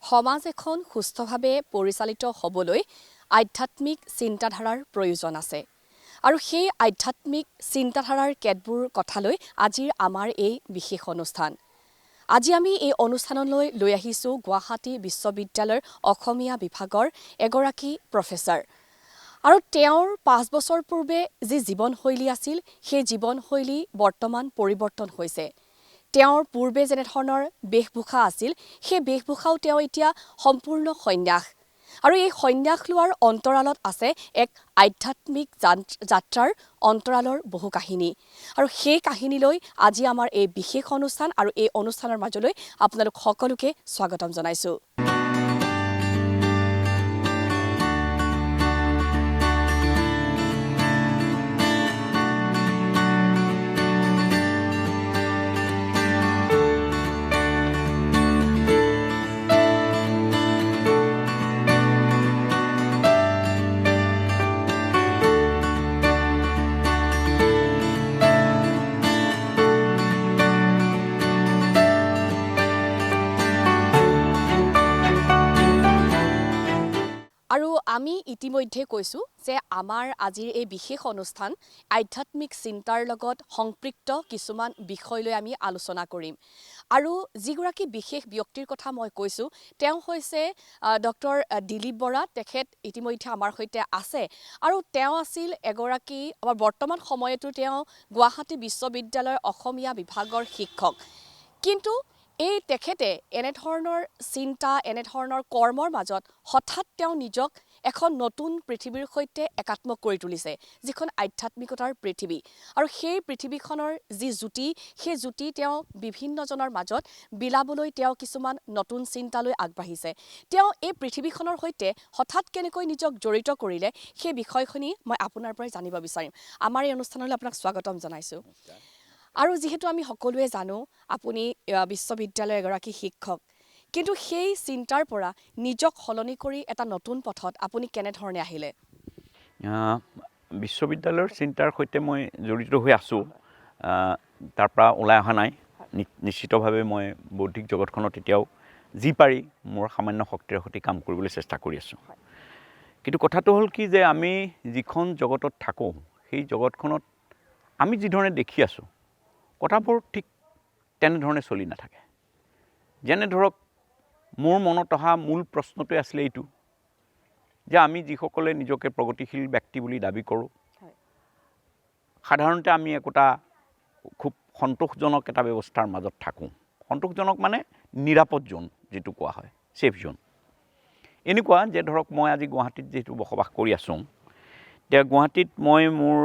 সমাজ এখন সুস্থভাৱে পৰিচালিত হ'বলৈ আধ্যাত্মিক চিন্তাধাৰাৰ প্ৰয়োজন আছে। আৰু সেই আধ্যাত্মিক চিন্তাধাৰাৰ কেতবোৰ কথালৈ আজিৰ আমাৰ এই বিশেষ অনুষ্ঠান। আজি আমি এই অনুষ্ঠানলৈ লৈ আহিছোঁ গুৱাহাটী বিশ্ববিদ্যালয়ৰ অসমীয়া বিভাগৰ এগৰাকী প্ৰফেচাৰ। আৰু তেওঁৰ ৫ বছৰ পূৰ্বে যি জীৱনশৈলী আছিল, সেই জীৱনশৈলী বৰ্তমান পৰিৱৰ্তন হৈছে। তেওঁৰ পূৰ্বে যেনেধৰণৰ বেশভূষা আছিল, সেই বেশভূষাও তেওঁ এতিয়া সম্পূৰ্ণ সন্ন্যাস। আৰু এই সন্ন্যাস লোৱাৰ অন্তৰালত আছে এক আধ্যাত্মিক যাত্ৰাৰ অন্তৰালৰ বহু কাহিনী। আৰু সেই কাহিনীলৈ আজি আমাৰ এই বিশেষ অনুষ্ঠান আৰু এই অনুষ্ঠানৰ মাজলৈ আপোনালোক সকলোকে স্বাগতম জনাইছোঁ। আৰু আমি ইতিমধ্যে কৈছোঁ যে আমাৰ আজিৰ এই বিশেষ অনুষ্ঠান আধ্যাত্মিক চিন্তাৰ লগত সংপৃক্ত কিছুমান বিষয় লৈ আমি আলোচনা কৰিম। আৰু যিগৰাকী বিশেষ ব্যক্তিৰ কথা মই কৈছোঁ, তেওঁ হৈছে ডক্টৰ দিলীপ বৰা। তেখেত ইতিমধ্যে আমাৰ সৈতে আছে। আৰু তেওঁ আছিল এগৰাকী বৰ্তমান সময়তো তেওঁ গুৱাহাটী বিশ্ববিদ্যালয়ৰ অসমীয়া বিভাগৰ শিক্ষক। কিন্তু তেখেতে এনেধৰণৰ চিন্তা, এনেধৰণৰ কৰ্মৰ মাজত হঠাৎ তেওঁ নিজক এখন নতুন পৃথিৱীৰ সৈতে একাত্ম কৰি তুলিছে, যিখন আধ্যাত্মিকতাৰ পৃথিৱী। আৰু সেই পৃথিৱীখনৰ যি জ্যোতি, সেই জ্যোতি তেওঁ বিভিন্নজনৰ মাজত বিলাবলৈ তেওঁ কিছুমান নতুন চিন্তালৈ আগবাঢ়িছে। তেওঁ এই পৃথিৱীখনৰ সৈতে হঠাৎ কেনেকৈ নিজক জড়িত কৰিলে, সেই বিষয়খিনি মই আপোনাৰ পৰাই জানিব বিচাৰিম। আমাৰ এই অনুষ্ঠানলৈ আপোনাক স্বাগতম জনাইছোঁ। আৰু যিহেতু আমি সকলোৱে জানো আপুনি বিশ্ববিদ্যালয়ৰ এগৰাকী শিক্ষক, কিন্তু সেই চিন্তাৰ পৰা নিজক সলনি কৰি এটা নতুন পথত আপুনি কেনেধৰণে আহিলে? বিশ্ববিদ্যালয়ৰ চিন্তাৰ সৈতে মই জড়িত হৈ আছোঁ। তাৰ পৰা ওলাই অহা নাই। নিশ্চিতভাৱে মই বৌদ্ধিক জগতখনত এতিয়াও যি পাৰি মোৰ সামান্য শক্তিৰ সৈতে কাম কৰিবলৈ চেষ্টা কৰি আছোঁ। কিন্তু কথাটো হ'ল কি যে আমি যিখন জগতত থাকোঁ, সেই জগতখনত আমি যিধৰণে দেখি আছোঁ, কথাবোৰ ঠিক তেনেধৰণে চলি নাথাকে। যেনে ধৰক, মোৰ মনত অহা মূল প্ৰশ্নটোৱে আছিলে এইটো যে আমি যিসকলে নিজকে প্ৰগতিশীল ব্যক্তি বুলি দাবী কৰোঁ, সাধাৰণতে আমি একোটা খুব সন্তোষজনক এটা ব্যৱস্থাৰ মাজত থাকোঁ। সন্তোষজনক মানে নিৰাপদ জোন যিটো কোৱা হয়, ছেফ জোন। এনেকুৱা যে ধৰক, মই আজি গুৱাহাটীত যিহেতু বসবাস কৰি আছোঁ, এতিয়া গুৱাহাটীত মই মোৰ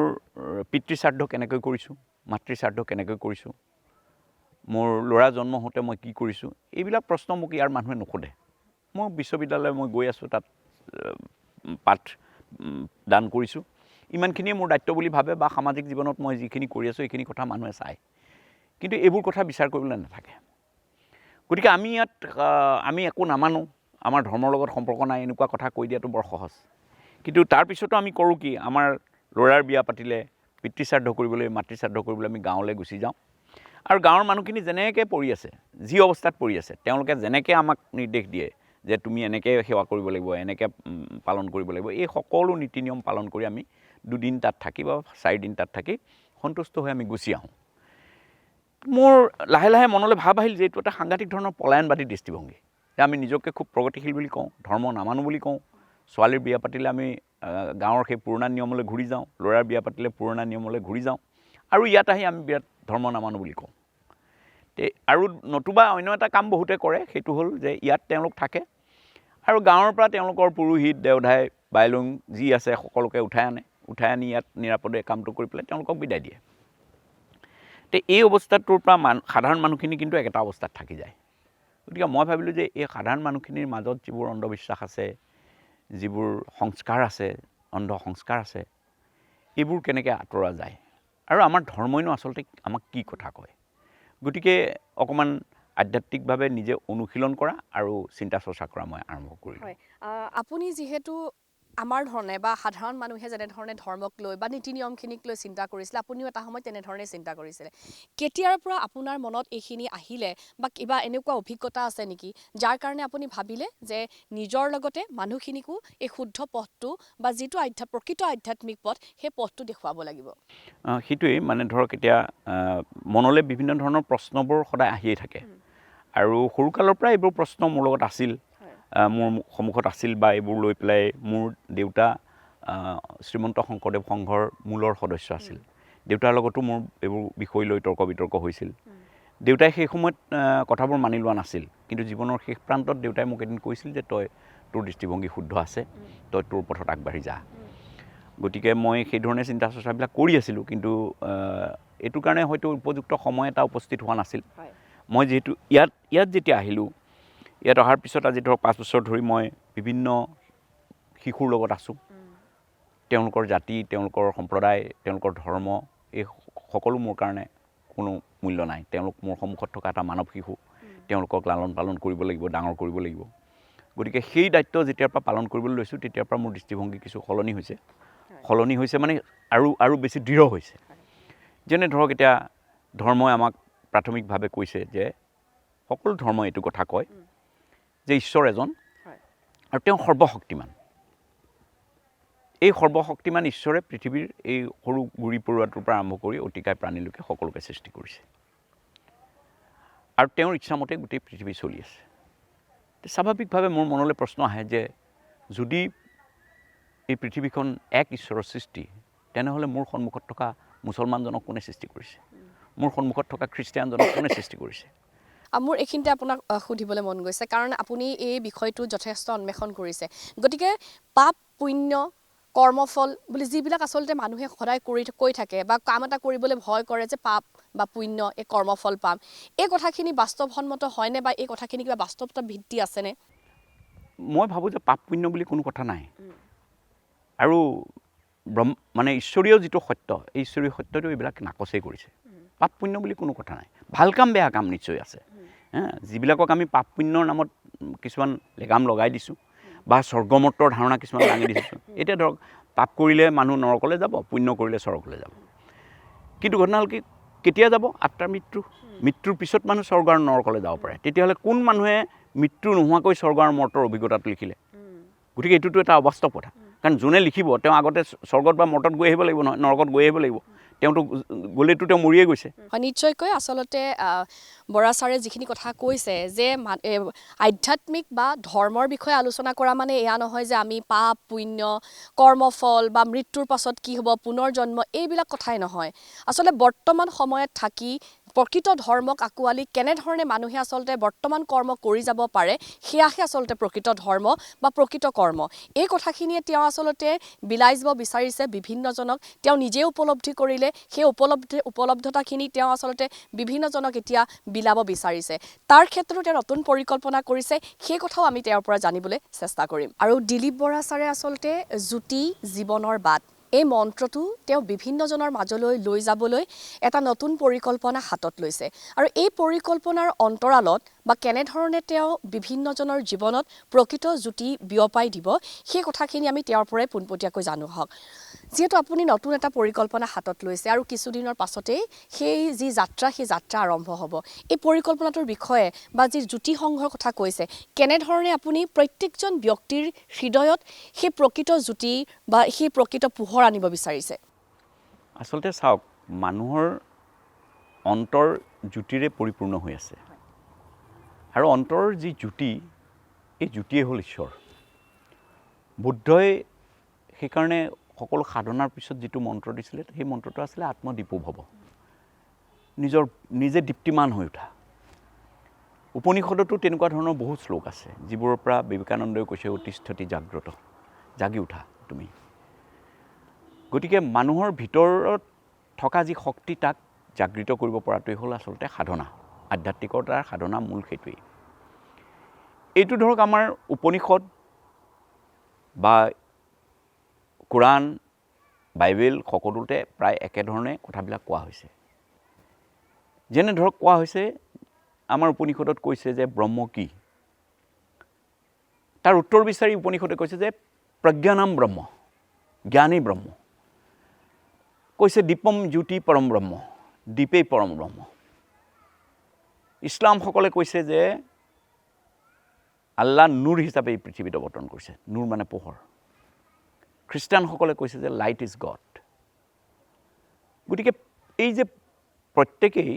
পিতৃ শ্ৰাদ্ধ কেনেকৈ কৰিছোঁ, মাতৃ শ্ৰাদ্ধ কেনেকৈ কৰিছোঁ, মোৰ ল'ৰা জন্ম হওঁতে মই কি কৰিছোঁ, এইবিলাক প্ৰশ্ন মোক ইয়াৰ মানুহে নোসোধে। মই বিশ্ববিদ্যালয় গৈ আছোঁ, তাত পাঠ দান কৰিছোঁ। ইমানখিনিয়ে মোৰ দায়িত্ব বুলি ভাবে, বা সামাজিক জীৱনত মই যিখিনি কৰি আছোঁ এইখিনি কথা মানুহে চায়। কিন্তু এইবোৰ কথা বিচাৰ কৰিবলৈ নাথাকে। গতিকে আমি একো নামানো, আমাৰ ধৰ্মৰ লগত সম্পৰ্ক নাই, এনেকুৱা কথা কৈ দিয়াটো বৰ সহজ। কিন্তু তাৰপিছতো আমি কৰোঁ কি, আমাৰ ল'ৰাৰ বিয়া পাতিলে পিতৃ শ্ৰাদ্ধ কৰিবলৈ, মাতৃ শ্ৰাদ্ধ কৰিবলৈ আমি গাঁৱলৈ গুচি যাওঁ। আৰু গাঁৱৰ মানুহখিনি যেনেকৈ পৰি আছে, যি অৱস্থাত পৰি আছে, তেওঁলোকে যেনেকৈ আমাক নিৰ্দেশ দিয়ে যে তুমি এনেকৈ সেৱা কৰিব লাগিব, এনেকৈ পালন কৰিব লাগিব, এই সকলো নীতি নিয়ম পালন কৰি আমি 2 দিন তাত থাকি বা 4 দিন তাত থাকি সন্তুষ্ট হৈ আমি গুচি আহোঁ। মোৰ লাহে লাহে মনলৈ ভাৱ আহিল যে এইটো এটা সাংঘাতিক ধৰণৰ পলায়নবাদী দৃষ্টিভংগী। যে আমি নিজকে খুব প্ৰগতিশীল বুলি কওঁ, ধৰ্ম নামানো বুলি কওঁ। ছোৱালীৰ বিয়া পাতিলে আমি গাঁৱৰ সেই পুৰণা নিয়মলৈ ঘূৰি যাওঁ, ল'ৰাৰ বিয়া পাতিলে পুৰণা নিয়মলৈ ঘূৰি যাওঁ, আৰু ইয়াত আহি আমি বিৰাট ধৰ্ম নামানো বুলি কওঁ। আৰু নতুবা অন্য এটা কাম বহুতে কৰে, সেইটো হ'ল যে ইয়াত তেওঁলোক থাকে আৰু গাঁৱৰ পৰা তেওঁলোকৰ পুৰোহিত, দেওধাই, বাইলুং যি আছে সকলোকে উঠাই আনি ইয়াত নিৰাপদে কামটো কৰি পেলাই তেওঁলোকক বিদায় দিয়ে। এই অৱস্থাটোৰ পৰা সাধাৰণ মানুহখিনি কিন্তু একেটা অৱস্থাত থাকি যায়। গতিকে মই ভাবিলোঁ যে এই সাধাৰণ মানুহখিনিৰ মাজত যিবোৰ অন্ধবিশ্বাস আছে, যিবোৰ সংস্কাৰ আছে, অন্ধ সংস্কাৰ আছে, এইবোৰ কেনেকৈ আঁতৰা যায়, আৰু আমাৰ ধৰ্মইনো আচলতে আমাক কি কথা কয়। গতিকে অকণমান আধ্যাত্মিকভাৱে নিজে অনুশীলন কৰা আৰু চিন্তা চৰ্চা কৰা মই আৰম্ভ কৰিলোঁ। আপুনি যিহেতু আমাৰ ধৰণে বা সাধাৰণ মানুহে যেনেধৰণে ধৰ্মক লৈ বা নীতি নিয়মখিনিক লৈ চিন্তা কৰিছিলে আপুনিও এটা সময়ত তেনেধৰণে চিন্তা কৰিছিলে কেতিয়াৰ পৰা আপোনাৰ মনত এইখিনি আহিলে বা কিবা এনেকুৱা অভিজ্ঞতা আছে নেকি যাৰ কাৰণে আপুনি ভাবিলে যে নিজৰ লগতে মানুহখিনিকো এই শুদ্ধ পথটো বা যিটো প্ৰকৃত আধ্যাত্মিক পথ সেই পথটো দেখুৱাব লাগিব সেইটোৱেই মানে ধৰক এতিয়া মনলৈ বিভিন্ন ধৰণৰ প্ৰশ্নবোৰ সদায় আহিয়ে থাকে আৰু সৰুকালৰ পৰা এইবোৰ প্ৰশ্ন মোৰ লগত আছিল মোৰ সন্মুখত আছিল বা এইবোৰ লৈ পেলাই মোৰ দেউতা শ্ৰীমন্ত শংকৰদেৱ সংঘৰ মূলৰ সদস্য আছিল দেউতাৰ লগতো মোৰ এইবোৰ বিষয় লৈ তৰ্ক বিতৰ্ক হৈছিল দেউতাই সেই সময়ত কথাবোৰ মানি লোৱা নাছিল কিন্তু জীৱনৰ শেষ প্ৰান্তত দেউতাই মোক এদিন কৈছিল যে তই তোৰ দৃষ্টিভংগী শুদ্ধ আছে তই তোৰ পথত আগবাঢ়ি যা গতিকে মই সেই ধৰণে চিন্তা চৰ্চাবিলাক কৰি আছিলোঁ কিন্তু এইটোৰ কাৰণে হয়তো উপযুক্ত সময় এটা উপস্থিত হোৱা নাছিল মই যিহেতু ইয়াত যেতিয়া আহিলোঁ ইয়াত অহাৰ পিছত আজি ধৰক 5 বছৰ ধৰি মই বিভিন্ন শিশুৰ লগত আছোঁ তেওঁলোকৰ জাতি তেওঁলোকৰ সম্প্ৰদায় তেওঁলোকৰ ধৰ্ম এই সকলো মোৰ কাৰণে কোনো মূল্য নাই তেওঁলোক মোৰ সন্মুখত থকা এটা মানৱ শিশু তেওঁলোকক লালন পালন কৰিব লাগিব ডাঙৰ কৰিব লাগিব গতিকে সেই দায়িত্ব যেতিয়াৰ পৰা পালন কৰিবলৈ লৈছোঁ তেতিয়াৰ পৰা মোৰ দৃষ্টিভংগী কিছু সলনি হৈছে মানে আৰু বেছি দৃঢ় হৈছে যেনে ধৰক এতিয়া ধৰ্মই আমাক প্ৰাথমিকভাৱে কৈছে যে সকলো ধৰ্মই এইটো কথা কয় যে ঈশ্বৰ এজন আৰু তেওঁ সৰ্বশক্তিমান এই সৰ্বশক্তিমান ঈশ্বৰে পৃথিৱীৰ এই সৰু গুৰি পৰুৱাটোৰ পৰা আৰম্ভ কৰি অতিকায় প্ৰাণীলৈকে সকলোকে সৃষ্টি কৰিছে আৰু তেওঁৰ ইচ্ছামতে গোটেই পৃথিৱী চলি আছে স্বাভাৱিকভাৱে মোৰ মনলৈ প্ৰশ্ন আহে যে যদি এই পৃথিৱীখন এক ঈশ্বৰৰ সৃষ্টি তেনেহ'লে মোৰ সন্মুখত থকা মুছলমানজনক কোনে সৃষ্টি কৰিছে মোৰ সন্মুখত থকা খ্ৰীষ্টিয়ানজনক কোনে সৃষ্টি কৰিছে মোৰ এইখিনিতে আপোনাক সুধিবলৈ মন গৈছে কাৰণ আপুনি এই বিষয়টো যথেষ্ট অন্বেষণ কৰিছে গতিকে পাপ পুণ্য কৰ্মফল বুলি যিবিলাক আচলতে মানুহে সদায় কৈ থাকে বা কাম এটা কৰিবলৈ ভয় কৰে যে পাপ বা পুণ্য এই কৰ্মফল পাম এই কথাখিনি বাস্তৱসন্মত হয়নে বা এই কথাখিনি কিবা বাস্তৱতা ভিত্তি আছেনে মই ভাবোঁ যে পাপ পুণ্য বুলি কোনো কথা নাই আৰু মানে ঈশ্বৰীয় যিটো সত্য এই ঈশ্বৰীয় সত্যটো এইবিলাক নাকচেই কৰিছে পাপ পুণ্য বুলি কোনো কথা নাই ভাল কাম বেয়া কাম নিশ্চয় আছে যিবিলাকক আমি পাপ পুণ্যৰ নামত কিছুমান লেগাম লগাই দিছোঁ বা স্বৰ্গমত্তৰ ধাৰণা কিছুমান দাঙি দিছোঁ এতিয়া ধৰক পাপ কৰিলে মানুহ নৰকলৈ যাব পুণ্য কৰিলে স্বৰ্গলৈ যাব কিন্তু ঘটনা হ'ল কি কেতিয়া যাব আত্মাৰ মৃত্যুৰ পিছত মানুহ স্বৰ্গ আৰু নৰকলৈ যাব পাৰে তেতিয়াহ'লে কোন মানুহে মৃত্যু নোহোৱাকৈ স্বৰ্গ আৰু মৰ্তৰ অভিজ্ঞতাটো লিখিলে গতিকে এইটোতো এটা অবাস্তৱ কথা কাৰণ যোনে লিখিব তেওঁ আগতে স্বৰ্গত বা মৰ্তত গৈ আহিব লাগিব নহয় নৰকত গৈ আহিব লাগিব তেওঁতো গ'লেতো তেওঁ মৰিয়ে গৈছে নিশ্চয়কৈ আচলতে বৰা ছাৰে যিখিনি কথা কৈছে যে আধ্যাত্মিক বা ধৰ্মৰ বিষয়ে আলোচনা কৰা মানে এয়া নহয় যে আমি পাপ পুণ্য কৰ্মফল বা মৃত্যুৰ পাছত কি হ'ব পুনৰ জন্ম এইবিলাক কথাই নহয় আচলতে বৰ্তমান সময়ত থাকি প্ৰকৃত ধৰ্মক আঁকোৱালি কেনেধৰণে মানুহে আচলতে বৰ্তমান কৰ্ম কৰি যাব পাৰে সেয়াহে আচলতে প্ৰকৃত ধৰ্ম বা প্ৰকৃত কৰ্ম এই কথাখিনিয়ে তেওঁ আচলতে বিলাই যাব বিচাৰিছে বিভিন্নজনক তেওঁ নিজে উপলব্ধি কৰিলে সেই উপলব্ধতাখিনি তেওঁ আচলতে বিভিন্নজনক এতিয়া বিলাব বিচাৰিছে তাৰ ক্ষেত্ৰতো তেওঁ নতুন পৰিকল্পনা কৰিছে সেই কথাও আমি তেওঁৰ পৰা জানিবলৈ চেষ্টা কৰিম আৰু দিলীপ বৰা ছাৰে আচলতে জ্যোতি জীৱনৰ বাট এই মন্ত্ৰটো তেওঁ বিভিন্নজনৰ মাজলৈ লৈ যাবলৈ এটা নতুন পৰিকল্পনা হাতত লৈছে আৰু এই পৰিকল্পনাৰ অন্তৰালত বা কেনেধৰণে তেওঁ বিভিন্নজনৰ জীৱনত প্ৰকৃত জ্যোতি বিয়পাই দিব সেই কথাখিনি আমি তেওঁৰ পৰাই পোনপটীয়াকৈ জানো হওক যিহেতু আপুনি নতুন এটা পৰিকল্পনা হাতত লৈছে আৰু কিছুদিনৰ পাছতেই সেই যাত্ৰা আৰম্ভ হ'ব এই পৰিকল্পনাটোৰ বিষয়ে বা যি জ্যোতি সংঘৰ কথা কৈছে কেনেধৰণে আপুনি প্ৰত্যেকজন ব্যক্তিৰ হৃদয়ত সেই প্ৰকৃত জ্যোতি বা সেই প্ৰকৃত পোহৰ আনিব বিচাৰিছে আচলতে চাওক মানুহৰ অন্তৰ জ্যোতিৰে পৰিপূৰ্ণ হৈ আছে আৰু অন্তৰৰ যি জ্যোতি এই জ্যোতিয়ে হ'ল ঈশ্বৰ বুদ্ধই সেইকাৰণে সকলো সাধনাৰ পিছত যিটো মন্ত্ৰ দিছিলে সেই মন্ত্ৰটো আছিলে আত্মদীপো ভৱ নিজে দীপ্তিমান হৈ উঠা উপনিষদতো তেনেকুৱা ধৰণৰ বহু শ্লোক আছে যিবোৰৰ পৰা বিবেকানন্দই কৈছে অতিষ্ঠতি জাগ্ৰত জাগি উঠা তুমি গতিকে মানুহৰ ভিতৰত থকা যি শক্তি তাক জাগৃত কৰিব পৰাটোৱেই হ'ল আচলতে সাধনা আধ্যাত্মিকতাৰ সাধনা মূল সেইটোৱেই এইটো ধৰক আমাৰ উপনিষদ বা কোৰাণ বাইবেল সকলোতে প্ৰায় একেধৰণে কথাবিলাক কোৱা হৈছে যেনে ধৰক কোৱা হৈছে আমাৰ উপনিষদত কৈছে যে ব্ৰহ্ম কি তাৰ উত্তৰ বিচাৰি উপনিষদে কৈছে যে প্ৰজ্ঞানাম ব্ৰহ্ম, জ্ঞানী ব্ৰহ্ম। কৈছে দীপম জ্যোতি পৰম ব্ৰহ্ম, দীপেই পৰম ব্ৰহ্ম। ইছলামসকলে কৈছে যে আল্লাহ নূৰ হিচাপে এই পৃথিৱীত অৱতৰণ কৰিছে, নূৰ মানে পোহৰ। খ্ৰীষ্টানসকলে কৈছে যে লাইট ইজ গড। গতিকে এই যে প্ৰত্যেকেই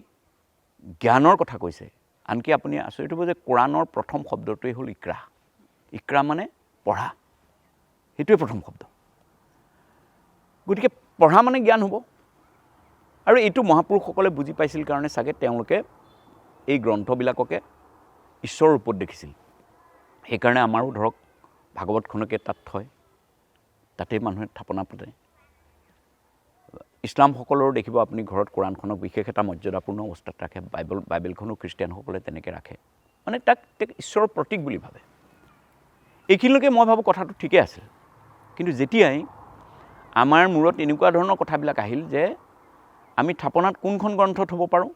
জ্ঞানৰ কথা কৈছে, আনকি আপুনি আচৰিত হ'ব যে কোৰাণৰ প্ৰথম শব্দটোৱেই হ'ল ইকৰা। ইকৰা মানে পঢ়া, সেইটোৱে প্ৰথম শব্দ। গতিকে পঢ়া মানে জ্ঞান হ'ব। আৰু এইটো মহাপুৰুষসকলে বুজি পাইছিল কাৰণে চাগে তেওঁলোকে এই গ্ৰন্থবিলাককে ঈশ্বৰৰ ৰূপত দেখিছিল। সেইকাৰণে আমাৰো ধৰক ভাগৱতখনকে তাত থয়, তাতেই মানুহে থাপনা পাতে। ইছলামসকলৰো দেখিব আপুনি ঘৰত কোৰাণখনক বিশেষ এটা মৰ্যাদাপূৰ্ণ অৱস্থাত ৰাখে, বাইবেলখনো খ্ৰীষ্টিয়ানসকলে তেনেকৈ ৰাখে, মানে তাক ঈশ্বৰৰ প্ৰতীক বুলি ভাবে। এইখিনিলৈকে মই ভাবোঁ কথাটো ঠিকেই আছিল। কিন্তু যেতিয়াই আমাৰ মূৰত এনেকুৱা ধৰণৰ কথাবিলাক আহিল যে আমি থাপনাত কোনখন গ্ৰন্থ থ'ব পাৰোঁ,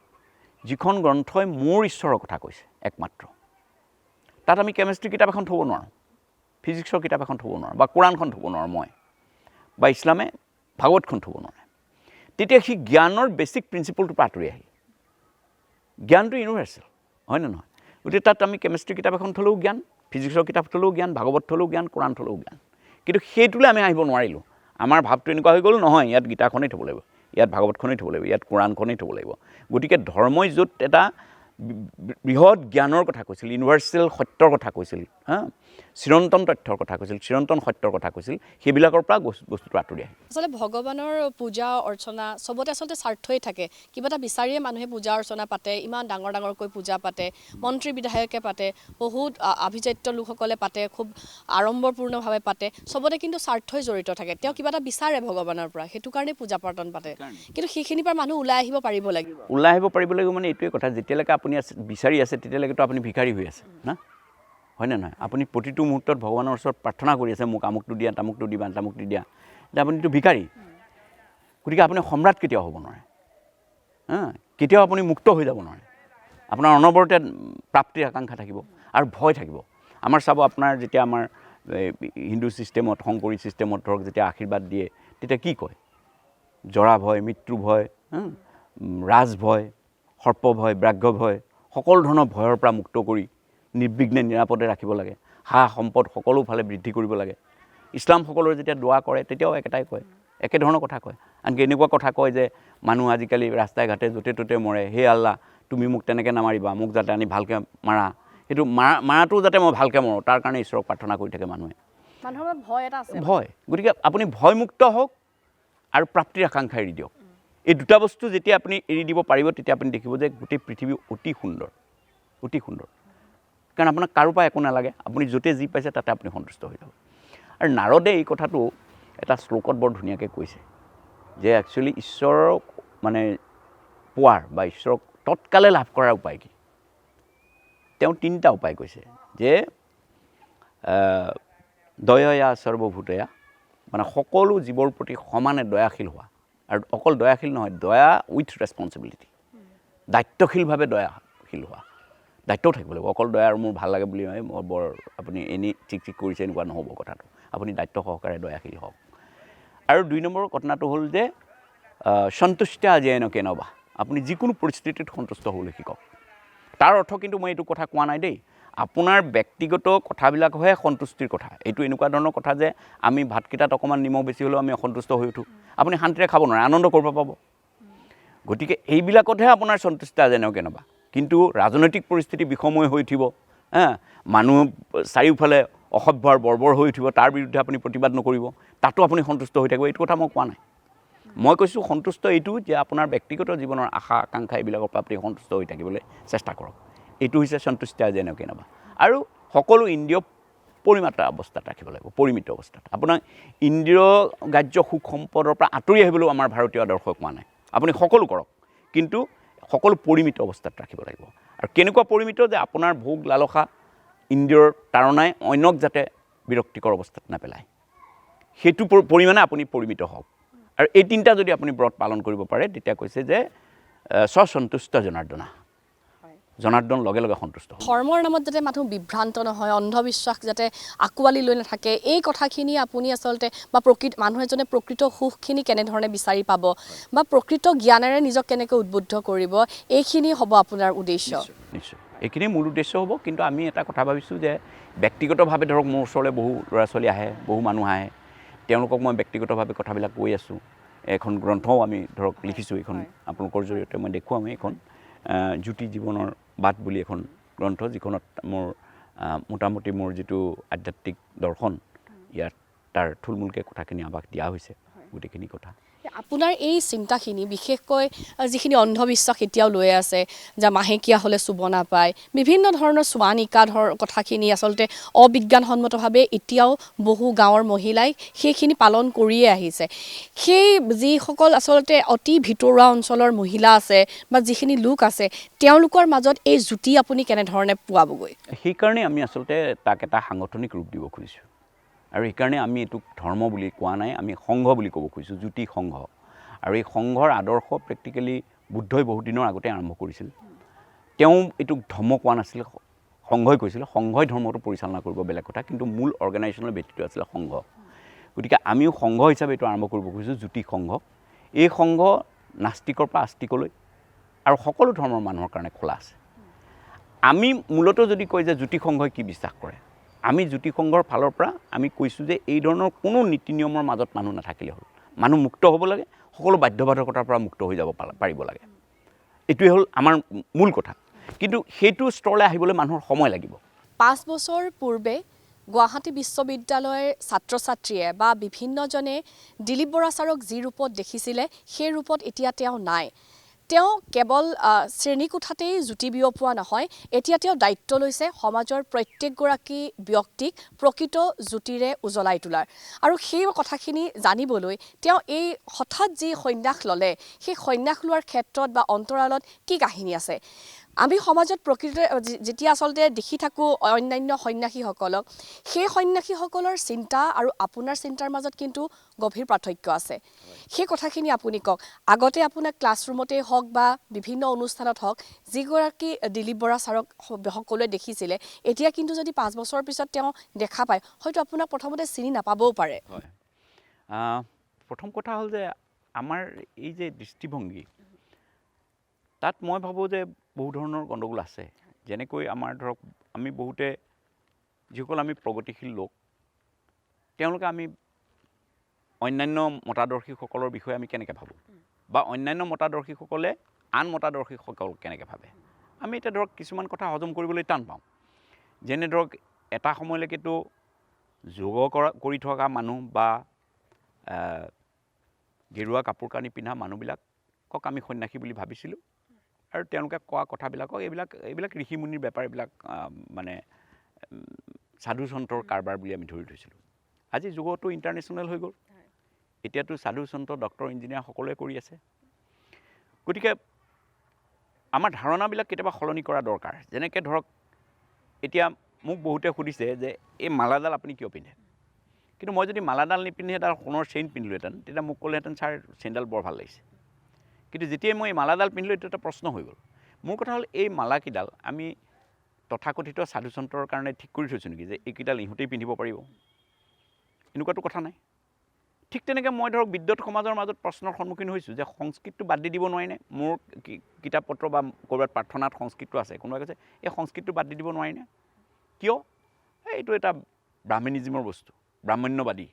যিখন গ্ৰন্থই মোৰ ঈশ্বৰৰ কথা কৈছে একমাত্ৰ। তাত আমি কেমেষ্ট্ৰি কিতাপ এখন থ'ব নোৱাৰোঁ, ফিজিক্সৰ কিতাপ এখন থ'ব নোৱাৰোঁ, বা কোৰাণখন থ'ব নোৱাৰোঁ মই, বা ইছলামে ভাগৱতখন থ'ব নোৱাৰে। তেতিয়া সি জ্ঞানৰ বেছিক প্ৰিন্সিপলটোৰ পৰা আঁতৰি আহিল। জ্ঞানটো ইউনিভাৰ্চেল, হয়নে নহয়? গতিকে তাত আমি কেমেষ্ট্ৰি কিতাপ এখন থ'লেও জ্ঞান, ফিজিক্সৰ কিতাপ থ'লেও জ্ঞান, ভাগৱত থ'লেও জ্ঞান, কোৰাণ থ'লেও জ্ঞান। কিন্তু সেইটোলৈ আমি আহিব নোৱাৰিলোঁ। আমাৰ ভাৱটো এনেকুৱা হৈ গ'ল, নহয় ইয়াত গীতাখনেই থ'ব লাগিব, ইয়াত ভাগৱতখনেই থ'ব লাগিব, ইয়াত কোৰাণখনেই থ'ব লাগিব। গতিকে ধৰ্মই য'ত এটা বৃহৎ জ্ঞানৰ কথা কৈছিল, ইউনিভাৰ্চেল সত্যৰ কথা কৈছিল, চিৰন্তন তথ্যৰ কথা কৈছিল, চিৰন্তন সত্যৰ কথা কৈছিল, সেইবিলাকৰ পৰা বস্তুটো আঁতৰি আহে। আচলতে ভগৱানৰ পূজা অৰ্চনা চবতে আচলতে স্বাৰ্থই থাকে। কিবা এটা বিচাৰিয়ে মানুহে পূজা অৰ্চনা পাতে, ইমান ডাঙৰ ডাঙৰকৈ পূজা পাতে, মন্ত্ৰী বিধায়কে পাতে, বহুত আভিজাত্য লোকসকলে পাতে, খুব আড়ম্বৰপূৰ্ণভাৱে পাতে, চবতে কিন্তু স্বাৰ্থই জড়িত থাকে। তেওঁ কিবা এটা বিচাৰে ভগৱানৰ পৰা, সেইটো কাৰণে পূজা পাৰ্বণ পাতে। কিন্তু সেইখিনিৰ পৰা মানুহ ওলাই আহিব পাৰিব লাগিব। ওলাই আহিব পাৰিব লাগিব মানে এইটোৱে কথা, যেতিয়ালৈকে আপুনি বিচাৰি আছে তেতিয়ালৈকেতো আপুনি ভিখাৰী হৈ আছে না, হয়নে নহয়? আপুনি প্ৰতিটো মুহূৰ্তত ভগৱানৰ ওচৰত প্ৰাৰ্থনা কৰি আছে, মোক আমুকটো দিয়া, তামুকটো দিবা, তামুকটো দিয়া, এতিয়া আপুনিতো ভিখাৰী। গতিকে আপুনি সম্ৰাট কেতিয়াও হ'ব নোৱাৰে, কেতিয়াও আপুনি মুক্ত হৈ যাব নোৱাৰে। আপোনাৰ অনবৰতে প্ৰাপ্তিৰ আকাংক্ষা থাকিব আৰু ভয় থাকিব। আমাৰ চাব, আপোনাৰ যেতিয়া আমাৰ হিন্দু ছিষ্টেমত, শংকৰী ছিষ্টেমত ধৰক যেতিয়া আশীৰ্বাদ দিয়ে, তেতিয়া কি কয়? জৰা ভয়, মৃত্যু ভয়, ৰাজ ভয়, সৰ্প ভয়, ব্যাঘ্ৰ ভয়, সকলো ধৰণৰ ভয়ৰ পৰা মুক্ত কৰি নিৰ্বিঘ্নে নিৰাপদে ৰাখিব লাগে, সা সম্পদ সকলো ফালে বৃদ্ধি কৰিব লাগে। ইছলামসকলৰ যেতিয়া দোৱা কৰে তেতিয়াও একেটাই কয়, একেধৰণৰ কথা কয়। আনকি এনেকুৱা কথা কয় যে মানুহ আজিকালি ৰাস্তাই ঘাটে য'তে ত'তে মৰে, হে আল্লাহ তুমি মোক তেনেকৈ নামাৰিবা, মোক যাতে আনি ভালকৈ মাৰা, সেইটো মাৰাটো যাতে মই ভালকৈ মৰোঁ, তাৰ কাৰণে ঈশ্বৰক প্ৰাৰ্থনা কৰি থাকে মানুহে। মানুহৰ ভয় এটা আছে, ভয়। গতিকে আপুনি ভয়মুক্ত হওক আৰু প্ৰাপ্তিৰ আকাংক্ষা এৰি দিয়ক। এই দুটা বস্তু যেতিয়া আপুনি এৰি দিব পাৰিব, তেতিয়া আপুনি দেখিব যে গোটেই পৃথিৱী অতি সুন্দৰ, অতি সুন্দৰ। কাৰণ আপোনাক কাৰো পৰা একো নালাগে, আপুনি য'তে যি পাইছে তাতে আপুনি সন্তুষ্ট হৈ যাব। আৰু নাৰদে এই কথাটো এটা শ্লোকত বৰ ধুনীয়াকৈ কৈছে যে একচুৱেলি ঈশ্বৰক মানে পোৱাৰ বা ঈশ্বৰক তৎকালে লাভ কৰাৰ উপায় কি? তেওঁ তিনিটা উপায় কৈছে, যে দয়া সৰ্বভূতয়া, মানে সকলো জীৱৰ প্ৰতি সমানে দয়াশীল হোৱা। আৰু অকল দয়াশীল নহয়, দয়া উইথ ৰেছপনচিবিলিটি, দায়িত্বশীলভাৱে দয়াশীল হোৱা। দায়িত্বও থাকিব লাগিব। অকল দয়া আৰু মোৰ ভাল লাগে বুলি নহয়, মই বৰ আপুনি এনেই ঠিক কৰিছে এনেকুৱা নহ'ব কথাটো, আপুনি দায়িত্ব সহকাৰে দয়াশীল হওক। আৰু 2 নম্বৰৰ ঘটনাটো হ'ল যে সন্তুষ্টা যেন কেনবা, আপুনি যিকোনো পৰিস্থিতিত সন্তুষ্ট হ'বলৈ শিকক। তাৰ অৰ্থ কিন্তু মই এইটো কথা কোৱা নাই দেই, আপোনাৰ ব্যক্তিগত কথাবিলাকহে সন্তুষ্টিৰ কথা। এইটো এনেকুৱা ধৰণৰ কথা যে আমি ভাতকেইটাত অকণমান নিমখ বেছি হ'লেও আমি অসন্তুষ্ট হৈ উঠোঁ, আপুনি শান্তিৰে খাব নোৱাৰে, আনন্দ কৰিব পাব। গতিকে এইবিলাকতহে আপোনাৰ সন্তুষ্টা যেন কেনবা। কিন্তু ৰাজনৈতিক পৰিস্থিতি বিষময় হৈ উঠিব, মানুহ চাৰিওফালে অসভ্য আৰু বৰ্বৰ হৈ উঠিব, তাৰ বিৰুদ্ধে আপুনি প্ৰতিবাদ নকৰিব, তাতো আপুনি সন্তুষ্ট হৈ থাকিব, এইটো কথা মই কোৱা নাই। মই কৈছোঁ সন্তুষ্ট এইটো যে আপোনাৰ ব্যক্তিগত জীৱনৰ আশা আকাংক্ষা এইবিলাকৰ পৰা আপুনি সন্তুষ্ট হৈ থাকিবলৈ চেষ্টা কৰক। এইটো হৈছে সন্তুষ্টা যেন কেনবা। আৰু সকলো ইন্দ্ৰিয় পৰিমাত্ৰ অৱস্থাত ৰাখিব লাগিব, পৰিমিত অৱস্থাত। আপোনাৰ ইন্দ্ৰিয় গ্ৰাহ্য সুখ সম্পদৰ পৰা আঁতৰি আহিবলৈও আমাৰ ভাৰতীয় আদৰ্শই কোৱা নাই। আপুনি সকলো কৰক, কিন্তু সকলো পৰিমিত অৱস্থাত ৰাখিব লাগিব। আৰু কেনেকুৱা পৰিমিত? যে আপোনাৰ ভোগ লালসা ইন্দ্ৰিয়ৰ তাৰণাই অন্যক যাতে বিৰক্তিকৰ অৱস্থাত নেপেলায়, সেইটো পৰিমাণে আপুনি পৰিমিত হওক। আৰু এই তিনিটা যদি আপুনি ব্ৰত পালন কৰিব পাৰে, তেতিয়া কৈছে যে স্বসন্তুষ্ট জনাৰ্দনা, জনাৰ্দন লগে লগে সন্তুষ্ট হ'ব। ধৰ্মৰ নামত যাতে মানুহ বিভ্ৰান্ত নহয়, অন্ধবিশ্বাস যাতে আঁকোৱালি লৈ নাথাকে, এই কথাখিনি আপুনি আচলতে বা মানুহ এজনে প্ৰকৃত সুখখিনি কেনেধৰণে বিচাৰি পাব বা প্ৰকৃত জ্ঞানেৰে নিজক কেনেকৈ উদ্বুদ্ধ কৰিব, এইখিনি হ'ব আপোনাৰ উদ্দেশ্য। নিশ্চয় এইখিনি মূল উদ্দেশ্য হ'ব। কিন্তু আমি এটা কথা ভাবিছোঁ যে ব্যক্তিগতভাৱে ধৰক মোৰ ওচৰলৈ বহু ল'ৰা ছোৱালী আহে, বহু মানুহ আহে, তেওঁলোকক মই ব্যক্তিগতভাৱে কথাবিলাক কৈ আছোঁ। এখন গ্ৰন্থও আমি ধৰক লিখিছোঁ, এইখন আপোনালোকৰ জৰিয়তে মই দেখুৱাম। এইখন জ্যোতি জীৱনৰ বাট বুলি এখন গ্ৰন্থ, যিখনত মোৰ মোটামুটি মোৰ যিটো আধ্যাত্মিক দৰ্শন, ইয়াত তাৰ থুলমূলকৈ কথাখিনি আভাস দিয়া হৈছে, গোটেইখিনি কথা। আপোনাৰ এই চিন্তাখিনি বিশেষকৈ যিখিনি অন্ধবিশ্বাস এতিয়াও লৈ আছে, যে মাহেকীয়া হ'লে চুব নাপায়, বিভিন্ন ধৰণৰ চোৱা নিকা কথাখিনি আচলতে অবিজ্ঞানসন্মতভাৱে এতিয়াও বহু গাঁৱৰ মহিলাই সেইখিনি পালন কৰিয়ে আহিছে। সেই যিসকল আচলতে অতি ভিতৰুৱা অঞ্চলৰ মহিলা আছে বা যিখিনি লোক আছে, তেওঁলোকৰ মাজত এই জ্যোতি আপুনি কেনেধৰণে পোৱাবগৈ? সেইকাৰণে আমি আচলতে তাক এটা সাংগঠনিক ৰূপ দিব খুজিছোঁ। আৰু সেইকাৰণে আমি এইটোক ধৰ্ম বুলি কোৱা নাই, আমি সংঘ বুলি ক'ব খুজিছোঁ, জ্যোতি সংঘ। আৰু এই সংঘৰ আদৰ্শ প্ৰেক্টিকেলি বুদ্ধই বহুত দিনৰ আগতে আৰম্ভ কৰিছিল। তেওঁ এইটোক ধৰ্ম কোৱা নাছিল, সংঘই কৈছিল। সংঘই ধৰ্মটো পৰিচালনা কৰিব বেলেগ কথা, কিন্তু মূল অৰ্গেনাইজেশ্যনৰ ভিত্তিটো আছিলে সংঘ। গতিকে আমিও সংঘ হিচাপে এইটো আৰম্ভ কৰিব খুজিছোঁ, জ্যোতি সংঘ। এই সংঘ নাস্তিকৰ পৰা আস্তিকলৈ আৰু সকলো ধৰ্মৰ মানুহৰ কাৰণে খোলা আছে। আমি মূলতঃ যদি কয় যে জ্যোতি সংঘই কি বিশ্বাস কৰে, আমি জ্যোতি সংঘৰ ফালৰ পৰা আমি কৈছোঁ যে এই ধৰণৰ কোনো নীতি নিয়মৰ মাজত মানুহ নাথাকিলে হ'ল। মানুহ মুক্ত হ'ব লাগে, সকলো বাধ্যবাধকতাৰ পৰা মুক্ত হৈ যাব পাৰিব লাগে। এইটোৱে হ'ল আমাৰ মূল কথা। কিন্তু সেইটো স্তৰলৈ আহিবলৈ মানুহৰ সময় লাগিব। 5 বছৰ পূৰ্বে গুৱাহাটী বিশ্ববিদ্যালয়ৰ ছাত্ৰ ছাত্ৰীয়ে বা বিভিন্নজনে দিলীপ বৰা ছাৰক যি ৰূপত দেখিছিলে, সেই ৰূপত এতিয়া তেওঁ নাই। তেওঁ কেৱল শ্ৰেণীকোঠাতেই জ্যোতি বিয়পোৱা নহয়, এতিয়া তেওঁ দায়িত্ব লৈছে সমাজৰ প্ৰত্যেকগৰাকী ব্যক্তিক প্ৰকৃত জ্যোতিৰে উজ্বলাই তোলাৰ। আৰু সেই কথাখিনি জানিবলৈ তেওঁ এই হঠাৎ যি সন্ন্যাস ল'লে, সেই সন্ন্যাস লোৱাৰ ক্ষেত্ৰত বা অন্তৰালত কি কাহিনী আছে? আমি সমাজত প্ৰকৃত যেতিয়া আচলতে দেখি থাকোঁ অন্যান্য সন্ন্যাসীসকলক, সেই সন্ন্যাসীসকলৰ চিন্তা আৰু আপোনাৰ চিন্তাৰ মাজত কিন্তু গভীৰ পাৰ্থক্য আছে। সেই কথাখিনি আপুনি কওক। আগতে আপোনাৰ ক্লাছৰুমতেই হওক বা বিভিন্ন অনুষ্ঠানত হওক, যিগৰাকী দিলীপ বৰা ছাৰক সকলোৱে দেখিছিলে, এতিয়া কিন্তু যদি 5 বছৰৰ পিছত তেওঁ দেখা পায়, হয়তো আপোনাক প্ৰথমতে চিনি নাপাবও পাৰে। হয়, প্ৰথম কথা হ'ল যে আমাৰ এই যে দৃষ্টিভংগী, তাত মই ভাবোঁ যে বহু ধৰণৰ গণ্ডগোল আছে। যেনেকৈ আমাৰ ধৰক আমি বহুতে যিসকল আমি প্ৰগতিশীল লোক, তেওঁলোকে আমি অন্যান্য মতাদৰ্শীসকলৰ বিষয়ে আমি কেনেকৈ ভাবোঁ, বা অন্যান্য মতাদৰ্শীসকলে আন মতাদৰ্শীসকল কেনেকৈ ভাবে। আমি এতিয়া ধৰক কিছুমান কথা হজম কৰিবলৈ টান পাওঁ। যেনে ধৰক এটা সময়লৈকেতো যোগ কৰি থকা মানুহ বা গেৰুৱা কাপোৰ কানি পিন্ধা মানুহবিলাকক আমি সন্ন্যাসী বুলি ভাবিছিলোঁ। আৰু তেওঁলোকে কোৱা কথাবিলাকক এইবিলাক ঋষিমুনিৰ বেপাৰ, এইবিলাক মানে সাধু সন্তৰ কাৰবাৰ বুলি আমি ধৰি থৈছিলোঁ। আজি যুগতো ইণ্টাৰনেশ্যনেল হৈ গ'ল। এতিয়াতো সাধু সন্ত ডক্টৰ ইঞ্জিনিয়াৰ সকলোৱে কৰি আছে। গতিকে আমাৰ ধাৰণাবিলাক কেতিয়াবা সলনি কৰা দৰকাৰ। যেনেকৈ ধৰক এতিয়া মোক বহুতে সুধিছে যে এই মালাডাল আপুনি কিয় পিন্ধে, কিন্তু মই যদি মালাডাল নিপিন্ধি এটা সোণৰ চেইন পিন্ধিলোহেঁতেন, তেতিয়া মোক ক'লেহেঁতেন ছাৰ চেইনডাল বৰ ভাল লাগিছে। কিন্তু যেতিয়াই মই এই মালাডাল পিন্ধিলোঁ, এইটো এটা প্ৰশ্ন হৈ গ'ল। মোৰ কথা হ'ল এই মালাকেইডাল আমি তথাকথিত সাধু সন্তৰ কাৰণে ঠিক কৰি থৈছোঁ নেকি, যে এইকেইডাল ইহঁতেই পিন্ধিব পাৰিব? এনেকুৱাতো কথা নাই। ঠিক তেনেকৈ মই ধৰক বিদ্যুৎ সমাজৰ মাজত প্ৰশ্নৰ সন্মুখীন হৈছোঁ যে সংস্কৃতটো বাদ দি দিব নোৱাৰিনে? মোৰ কিতাপ পত্ৰ বা ক'ৰবাত প্ৰাৰ্থনাত সংস্কৃতটো আছে, কোনোবাই কৈছে এই সংস্কৃতটো বাদ দি দিব নোৱাৰিনে? কিয়? এইটো এটা ব্ৰাহ্মণিজিমৰ বস্তু, ব্ৰাহ্মণ্যবাদী।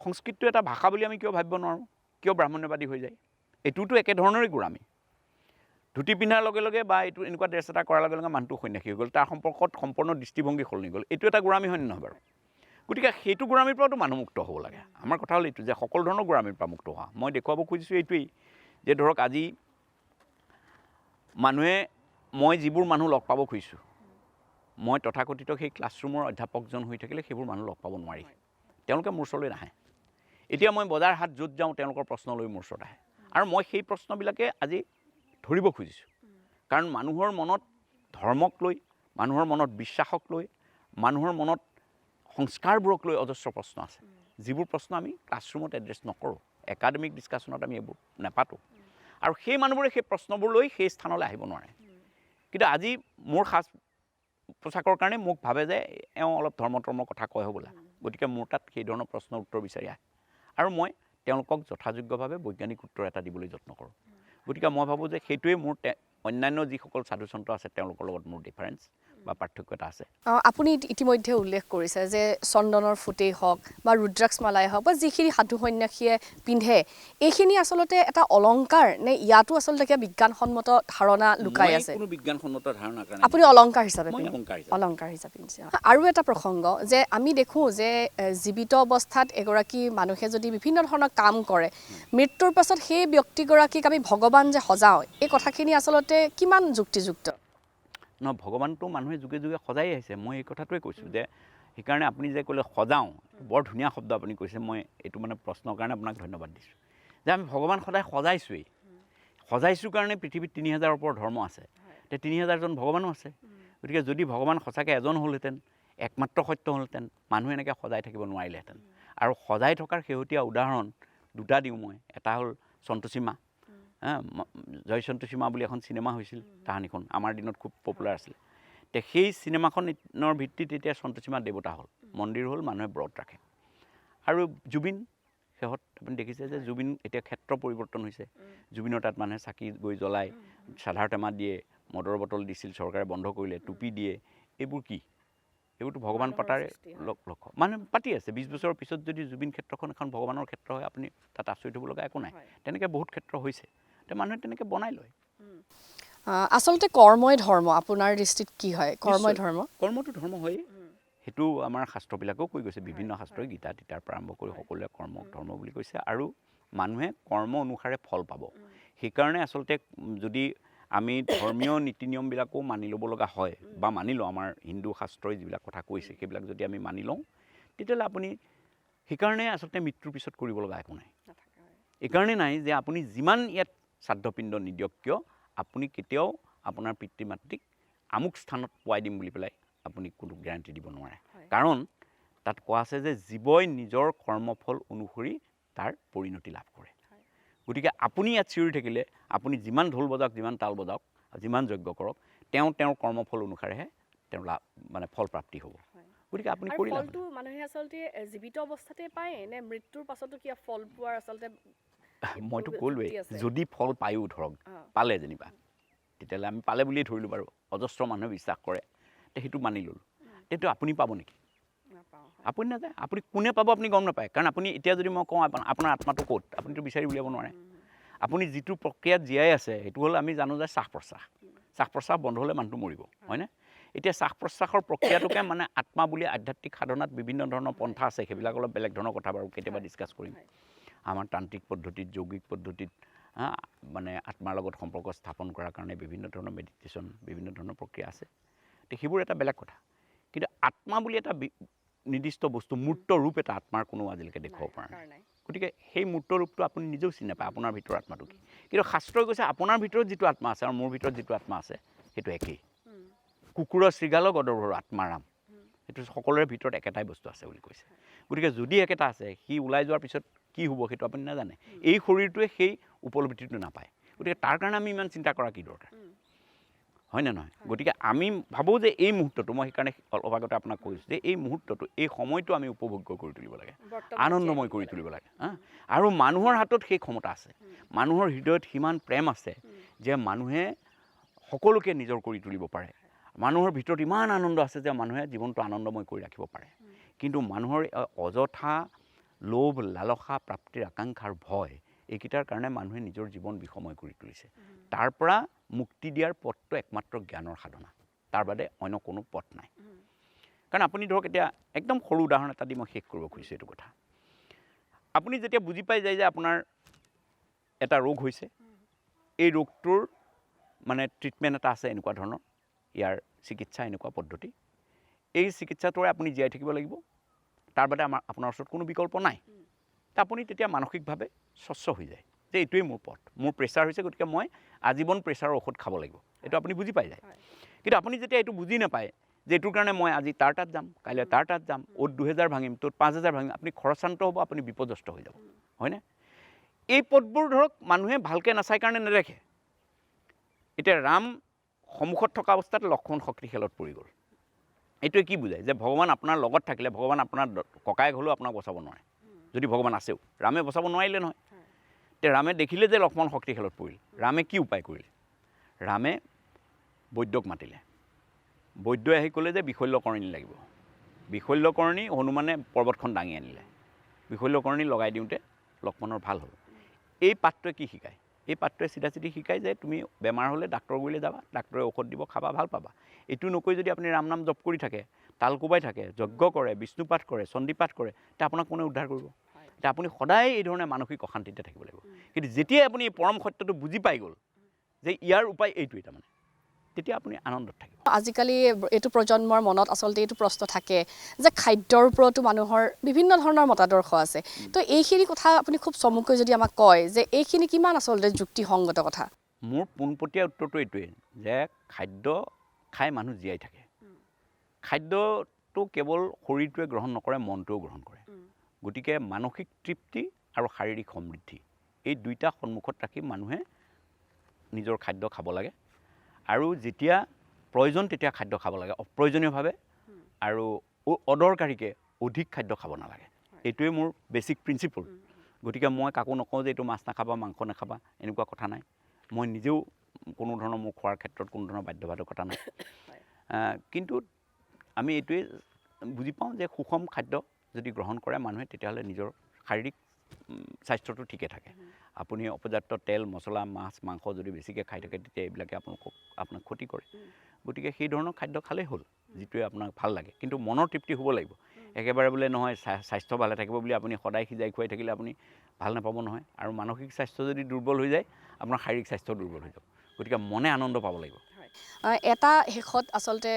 সংস্কৃতটো এটা ভাষা বুলি আমি কিয় ভাবিব নোৱাৰোঁ? কিয় ব্ৰাহ্মণ্যবাদী হৈ যায়? এইটোতো একেধৰণৰে গোড়ামী। ধুতি পিন্ধাৰ লগে লগে বা এইটো এনেকুৱা ড্ৰেছ এটা কৰাৰ লগে লগে মানুহটো সন্ন্যাসী হৈ গ'ল, তাৰ সম্পৰ্কত সম্পূৰ্ণ দৃষ্টিভংগী সলনি গ'ল। এইটো এটা গোড়ামী হয় নহয় বাৰু? গতিকে সেইটো গোড়ামীৰ পৰাতো মানুহ মুক্ত হ'ব লাগে। আমাৰ কথা হ'ল এইটো যে সকলো ধৰণৰ গোড়ামীৰ পৰা মুক্ত হোৱা। মই দেখুৱাব খুজিছোঁ এইটোৱেই যে ধৰক আজি মানুহে, মই যিবোৰ মানুহ লগ পাব খুজিছোঁ, মই তথাকথিত সেই ক্লাছৰুমৰ অধ্যাপকজন হৈ থাকিলে সেইবোৰ মানুহ লগ পাব নোৱাৰি। তেওঁলোকে মোৰ ওচৰলৈ নাহে। এতিয়া মই বজাৰ হাট য'ত যাওঁ, তেওঁলোকৰ প্ৰশ্ন লৈ মোৰ ওচৰত আহে। আৰু মই সেই প্ৰশ্নবিলাকে আজি ধৰিব খুজিছোঁ। কাৰণ মানুহৰ মনত ধৰ্মক লৈ, মানুহৰ মনত বিশ্বাসক লৈ, মানুহৰ মনত সংস্কাৰবোৰক লৈ অজস্ৰ প্ৰশ্ন আছে, যিবোৰ প্ৰশ্ন আমি ক্লাছৰুমত এড্ৰেছ নকৰোঁ, একাডেমিক ডিছকাশ্যনত আমি এইবোৰ নাপাতোঁ। আৰু সেই মানুহবোৰে সেই প্ৰশ্নবোৰ লৈ সেই স্থানলৈ আহিব নোৱাৰে। কিন্তু আজি মোৰ সাজ পোছাকৰ কাৰণে মোক ভাবে যে এওঁ অলপ ধৰ্মৰ কথা কয় হ'বলা, গতিকে মোৰ তাত সেই ধৰণৰ প্ৰশ্নৰ উত্তৰ বিচাৰি আহে আৰু মই তেওঁলোকক যথাযোগ্যভাৱে বৈজ্ঞানিক উত্তৰ এটা দিবলৈ যত্ন কৰোঁ। গতিকে মই ভাবোঁ যে সেইটোৱে মোৰ অন্যান্য যিসকল সাধু সন্ত আছে তেওঁলোকৰ লগত মোৰ ডিফাৰেঞ্চ বা পাৰ্থক্য এটা আছে। আপুনি ইতিমধ্যে উল্লেখ কৰিছে যে চন্দনৰ ফুটেই হওক বা ৰুদ্ৰাক্ষ মালাই হওক বা যিখিনি সাধু সন্যাসীয়ে পিন্ধে এইখিনি আচলতে এটা অলংকাৰ নে ইয়াতো আচলতে কিবা বিজ্ঞানসন্মত ধাৰণা লুকাই আছে? কোনো বিজ্ঞানসন্মত ধাৰণা কাৰণে আপুনি অলংকাৰ হিচাপে মই অলংকাৰ হিচাপে পিন্ধিছে। আৰু এটা প্ৰসংগ যে আমি দেখোঁ যে জীৱিত অৱস্থাত এগৰাকী মানুহে যদি বিভিন্ন ধৰণৰ কাম কৰে, মৃত্যুৰ পাছত সেই ব্যক্তিগৰাকীক আমি ভগৱান যে সজাওঁ, এই কথাখিনি আচলতে কিমান যুক্তিযুক্ত? ভগৱানটো মানুহে যুগে যুগে সজাই আহিছে, মই এই কথাটোৱে কৈছোঁ যে সেইকাৰণে আপুনি যে ক'লে সজাওঁ, বৰ ধুনীয়া শব্দ আপুনি কৈছে, মই এইটো মানে প্ৰশ্নৰ কাৰণে আপোনাক ধন্যবাদ দিছোঁ যে আমি ভগৱান সদায় সজাইছোঁৱেই। সজাইছোঁ কাৰণে পৃথিৱীত 3000ৰ ওপৰত ধৰ্ম আছে, এতিয়া 3000জন ভগৱানো আছে। গতিকে যদি ভগৱান সঁচাকৈ এজন হ'লহেঁতেন, একমাত্ৰ সত্য হ'লহেঁতেন, মানুহে এনেকৈ সজাই থাকিব নোৱাৰিলেহেঁতেন। আৰু সজাই থকাৰ শেহতীয়া উদাহৰণ দুটা দিওঁ মই। এটা হ'ল সন্তোষী মা, জয় সন্তোষী মা বুলি এখন চিনেমা হৈছিল, তাহানিখন আমাৰ দিনত খুব পপুলাৰ আছিল। তে সেই চিনেমাখনৰ ভিত্তিত এতিয়া সন্তোষী মা দেৱতা হ'ল, মন্দিৰ হ'ল, মানুহে ব্ৰত ৰাখে। আৰু জুবিন শেহত আপুনি দেখিছে যে জুবিন এতিয়া ক্ষেত্ৰ পৰিৱৰ্তন হৈছে, জুবিনৰ তাত মানুহে চাকি গৈ জ্বলায়, চাধাৰ টেমা দিয়ে, মদৰ বটল দিছিল চৰকাৰে বন্ধ কৰিলে, টুপি দিয়ে, এইবোৰ কি? এইবোৰতো ভগৱান পাতাৰে লক্ষ্য মানুহে পাতি আছে। 20 বছৰৰ পিছত যদি জুবিন ক্ষেত্ৰখন এখন ভগৱানৰ ক্ষেত্ৰ হয়, আপুনি তাত আচৰিত হ'ব লগা একো নাই। তেনেকৈ বহুত ক্ষেত্ৰ হৈছে, তে মানুহে তেনেকৈ বনাই লয়। আচলতে কৰ্মই ধৰ্ম আপোনাৰ দৃষ্টিত কি হয়? কৰ্মই ধৰ্ম? কৰ্মটো ধৰ্ম হয়েই, সেইটো আমাৰ শাস্ত্ৰবিলাকেও কৈ গৈছে, বিভিন্ন শাস্ত্ৰই গীতা তিতাৰ পৰা আৰম্ভ কৰি সকলোৱে কৰ্মক ধৰ্ম বুলি কৈছে। আৰু মানুহে কৰ্ম অনুসাৰে ফল পাব। সেইকাৰণে আচলতে যদি আমি ধৰ্মীয় নীতি নিয়মবিলাকো মানি ল'ব লগা হয় বা মানি লওঁ, আমাৰ হিন্দু শাস্ত্ৰই যিবিলাক কথা কৈছে সেইবিলাক যদি আমি মানি লওঁ, তেতিয়াহ'লে আপুনি সেইকাৰণে আচলতে মৃত্যুৰ পিছত কৰিব লগা একো নাই। এইকাৰণে নাই যে আপুনি যিমান ইয়াত শ্ৰাদ্ধপিণ্ড নিদিয়ক কিয়, আপুনি কেতিয়াও আপোনাৰ পিতৃ মাতৃক আমুক স্থানত পোৱাই দিম বুলি পেলাই আপুনি কোনো গেৰাণ্টি দিব নোৱাৰে। কাৰণ তাত কোৱা আছে যে জীৱই নিজৰ কৰ্মফল অনুসৰি তাৰ পৰিণতি লাভ কৰে। গতিকে আপুনি ইয়াত চিঞৰি থাকিলে, আপুনি যিমান ঢোল বজাওক, যিমান তাল বজাওক, যিমান যজ্ঞ কৰক, তেওঁৰ কৰ্মফল অনুসাৰেহে তেওঁৰ লাভ মানে ফল প্ৰাপ্তি হ'ব। গতিকে আপুনি কৰি লাভ ফলটো মানুহে আচলতে জীৱিত অৱস্থাতে পায় নে মৃত্যুৰ পাছতো কিবা ফল পোৱাৰ আচলতে? মইতো ক'লোৱেই, যদি ফল পায়ো ধৰক পালে যেনিবা, তেতিয়াহ'লে আমি পালে বুলিয়ে ধৰিলোঁ বাৰু, অজস্ৰ মানুহে বিশ্বাস কৰে, তে সেইটো মানি ল'লোঁ। তেতিয়া আপুনি পাব নেকি? আপুনি নাযায়। আপুনি কোনে পাব আপুনি গম নাপায়। কাৰণ আপুনি এতিয়া যদি মই কওঁ আপোনাৰ আত্মাটো ক'ত, আপুনিতো বিচাৰি উলিয়াব নোৱাৰে। আপুনি যিটো প্ৰক্ৰিয়াত জীয়াই আছে সেইটো হ'ল আমি জানো যে শ্বাস প্ৰশ্বাস বন্ধ হ'লে মানুহটো মৰিব, হয়নে? এতিয়া শ্বাস প্ৰশ্বাসৰ প্ৰক্ৰিয়াটোকে মানে আত্মা বুলি আধ্যাত্মিক সাধনাত বিভিন্ন ধৰণৰ পন্থা আছে, সেইবিলাক অলপ বেলেগ ধৰণৰ কথা বাৰু, কেতিয়াবা ডিছকাছ কৰিম। আমাৰ তান্ত্ৰিক পদ্ধতিত, যৌগিক পদ্ধতিত মানে আত্মাৰ লগত সম্পৰ্ক স্থাপন কৰাৰ কাৰণে বিভিন্ন ধৰণৰ মেডিটেশ্যন, বিভিন্ন ধৰণৰ প্ৰক্ৰিয়া আছে। তো সেইবোৰ এটা বেলেগ কথা। কিন্তু আত্মা বুলি এটা নিৰ্দিষ্ট বস্তু, মূৰ্ত ৰূপ এটা আত্মাৰ কোনো আজিলৈকে দেখুৱাব পৰা নাই। গতিকে সেই মূৰ্ত ৰূপটো আপুনি নিজেও চিনি নাপায়, আপোনাৰ ভিতৰৰ আত্মাটো কি। কিন্তু শাস্ত্ৰই কৈছে আপোনাৰ ভিতৰত যিটো আত্মা আছে আৰু মোৰ ভিতৰত যিটো আত্মা আছে সেইটো একেই। কুকুৰৰ শৃগালৰ গদৰ্ভৰ আত্মাৰাম, সেইটো সকলোৰে ভিতৰত একেটাই বস্তু আছে বুলি কৈছে। গতিকে যদি একেটা আছে, সি ওলাই যোৱাৰ পিছত কি হ'ব সেইটো আপুনি নাজানে। এই শৰীৰটোৱে সেই উপলব্ধিটো নাপায়। গতিকে তাৰ কাৰণে আমি ইমান চিন্তা কৰা কি দৰকাৰ, হয়নে নহয়? গতিকে আমি ভাবোঁ যে এই মুহূৰ্তটো, মই সেইকাৰণে অলপ আগতে আপোনাক কৈছোঁ যে এই মুহূৰ্তটো, এই সময়টো আমি উপভোগ্য কৰি তুলিব লাগে, আনন্দময় কৰি তুলিব লাগে। আৰু মানুহৰ হাতত সেই ক্ষমতা আছে, মানুহৰ হৃদয়ত সিমান প্ৰেম আছে যে মানুহে সকলোকে নিজৰ কৰি তুলিব পাৰে। মানুহৰ ভিতৰত ইমান আনন্দ আছে যে মানুহে জীৱনটো আনন্দময় কৰি ৰাখিব পাৰে। কিন্তু মানুহৰ অযথা লোভ, লালসা, প্ৰাপ্তিৰ আকাংক্ষাৰ ভয়, এইকেইটাৰ কাৰণে মানুহে নিজৰ জীৱন বিষময় কৰি তুলিছে। তাৰ পৰা মুক্তি দিয়াৰ পথটো একমাত্ৰ জ্ঞানৰ সাধনা, তাৰ বাদে অন্য কোনো পথ নাই। কাৰণ আপুনি ধৰক এতিয়া একদম সৰু উদাহৰণ এটা দি মই শেষ কৰিব খুজিছোঁ এইটো কথা। আপুনি যেতিয়া বুজি পাই যায় যে আপোনাৰ এটা ৰোগ হৈছে, এই ৰোগটোৰ মানে ট্ৰিটমেণ্ট এটা আছে এনেকুৱা ধৰণৰ, ইয়াৰ চিকিৎসা এনেকুৱা পদ্ধতি, এই চিকিৎসাটোৰে আপুনি জীয়াই থাকিব লাগিব, তাৰ বাদে আপোনাৰ ওচৰত কোনো বিকল্প নাই। তা আপুনি তেতিয়া মানসিকভাৱে স্বচ্ছ হৈ যায় যে এইটোৱেই মোৰ পথ, মোৰ প্ৰেছাৰ হৈছে, গতিকে মই আজীৱন প্ৰেছাৰৰ ঔষধ খাব লাগিব, এইটো আপুনি বুজি পাই যায়। কিন্তু আপুনি যেতিয়া এইটো বুজি নাপায় যে এইটোৰ কাৰণে মই আজি তাৰ তাত যাম, কাইলৈ তাৰ তাত যাম, অ'ত 2000 ভাঙিম, ত'ত 5000 ভাঙিম, আপুনি খৰচান্ত হ'ব, আপুনি বিপদগ্ৰস্ত হৈ যাব, হয়নে? এই পথবোৰ ধৰক মানুহে ভালকৈ নাচায় কাৰণে নেদেখে। এতিয়া ৰাম সন্মুখত থকা অৱস্থাত লক্ষ্মণ শক্তি খেলত পৰি গ'ল। এইটোৱে কি বুজায় যে ভগৱান আপোনাৰ লগত থাকিলে ভগৱান আপোনাৰ ককায়েক হ'লেও আপোনাক বচাব নোৱাৰে, যদি ভগৱান আছেও। ৰামে বচাব নোৱাৰিলে নহয়। তে ৰামে দেখিলে যে লক্ষ্মণ শক্তি খেলত পৰিল। ৰামে কি উপায় কৰিলে? ৰামে বৈদ্যক মাতিলে। বৈদ্যই আহি ক'লে যে বিশল্যকৰণী লাগিব। বিশল্যকৰণী হনুমানে পৰ্বতখন দাঙি আনিলে। বিশল্যকৰণী লগাই দিওঁতে লক্ষ্মণৰ ভাল হ'ল। এই পাঠটোৱে কি শিকায়? এই পাঠটোৱে চিধা চিধি শিকায় যে তুমি বেমাৰ হ'লে ডাক্তৰ গুৰিলৈ যাবা, ডাক্তৰে ঔষধ দিব, খাবা, ভাল পাবা। এইটো নকৈ যদি আপুনি ৰাম নাম জপ কৰি থাকে, তাল কোবাই থাকে, যজ্ঞ কৰে, বিষ্ণু পাঠ কৰে, চণ্ডী পাঠ কৰে, তেতিয়া আপোনাক কোনে উদ্ধাৰ কৰিব? এতিয়া আপুনি সদায় এই ধৰণে মানসিক অশান্তিতে থাকিব লাগিব। কিন্তু যেতিয়াই আপুনি এই পৰম সত্যটো বুজি পাই গ'ল যে ইয়াৰ উপায় এইটোৱেই, তাৰমানে তেতিয়া আপুনি আনন্দত থাকিব। আজিকালি এইটো প্ৰজন্মৰ মনত আচলতে এইটো প্ৰশ্ন থাকে যে খাদ্যৰ ওপৰতো মানুহৰ বিভিন্ন ধৰণৰ মতাদৰ্শ আছে। তো এইখিনি কথা আপুনি খুব চমুকৈ যদি আমাক কয় যে এইখিনি কিমান আচলতে যুক্তিসংগত কথা? মোৰ পোনপটীয়া উত্তৰটো এইটোৱেই যে খাদ্য খাই মানুহ জীয়াই থাকে। খাদ্যটো কেৱল শৰীৰটোৱে গ্ৰহণ নকৰে, মনটোৱেও গ্ৰহণ কৰে। গতিকে মানসিক তৃপ্তি আৰু শাৰীৰিক সমৃদ্ধি এই দুইটা সন্মুখত ৰাখি মানুহে নিজৰ খাদ্য খাব লাগে। আৰু যেতিয়া প্ৰয়োজন তেতিয়া খাদ্য খাব লাগে, অপ্ৰয়োজনীয়ভাৱে আৰু অদৰকাৰীকৈ অধিক খাদ্য খাব নালাগে। এইটোৱে মোৰ বেছিক প্ৰিন্সিপল। গতিকে মই কাকো নকওঁ যে এইটো মাছ নাখাবা, মাংস নাখাবা, এনেকুৱা কথা নাই। মই নিজেও কোনো ধৰণৰ মোৰ খোৱাৰ ক্ষেত্ৰত কোনো ধৰণৰ বাধ্যবাধকতা নাই। কিন্তু আমি এইটোৱে বুজি পাওঁ যে সুষম খাদ্য যদি গ্ৰহণ কৰে মানুহে, তেতিয়াহ'লে নিজৰ শাৰীৰিক স্বাস্থ্যটো ঠিকে থাকে। আপুনি অপৰ্যাপ্ত তেল, মছলা, মাছ, মাংস যদি বেছিকৈ খাই থাকে, তেতিয়া এইবিলাকে আপোনাক ক্ষতি কৰে। গতিকে সেই ধৰণৰ খাদ্য খালেই হ'ল, যিটোৱে আপোনাক ভাল লাগে। কিন্তু মনৰ তৃপ্তি হ'ব লাগিব। একেবাৰে বোলে নহয় স্বাস্থ্য ভালে থাকিব বুলি আপুনি সদায় সিজাই খুৱাই থাকিলে আপুনি ভাল নাপাব নহয়। আৰু মানসিক স্বাস্থ্য যদি দুৰ্বল হৈ যায়, আপোনাৰ শাৰীৰিক স্বাস্থ্য দুৰ্বল হৈ যাব। গতিকে মনে আনন্দ পাব লাগিব। এটা শেষত আচলতে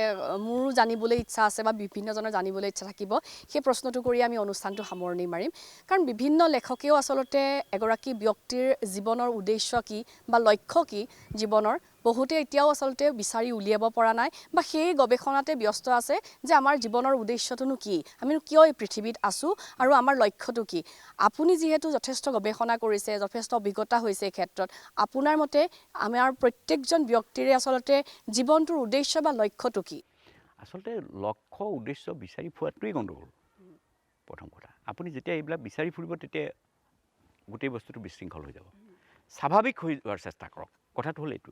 মোৰো জানিবলৈ ইচ্ছা আছে বা বিভিন্নজনৰ জানিবলৈ ইচ্ছা থাকিব, সেই প্ৰশ্নটো কৰি আমি অনুষ্ঠানটো সামৰণি মাৰিম। কাৰণ বিভিন্ন লেখকেও আচলতে এগৰাকী ব্যক্তিৰ জীৱনৰ উদ্দেশ্য কি বা লক্ষ্য কি জীৱনৰ, বহুতে এতিয়াও আচলতে বিচাৰি উলিয়াব পৰা নাই বা সেই গৱেষণাতে ব্যস্ত আছে যে আমাৰ জীৱনৰ উদ্দেশ্যটোনো কি, আমি কিয় এই পৃথিৱীত আছোঁ আৰু আমাৰ লক্ষ্যটো কি। আপুনি যিহেতু যথেষ্ট গৱেষণা কৰিছে, যথেষ্ট অভিজ্ঞতা হৈছে এই ক্ষেত্ৰত, আপোনাৰ মতে আমাৰ প্ৰত্যেকজন ব্যক্তিৰে আচলতে জীৱনটোৰ উদ্দেশ্য বা লক্ষ্যটো কি? আচলতে লক্ষ্য উদ্দেশ্য বিচাৰি ফুৰাটোৱেই গণ্ডগোল। প্ৰথম কথা, আপুনি যেতিয়া এইবিলাক বিচাৰি ফুৰিব তেতিয়া গোটেই বস্তুটো বিশৃংখল হৈ যাব। স্বাভাৱিক হৈ যোৱাৰ চেষ্টা কৰক। কথাটো হ'ল এইটো,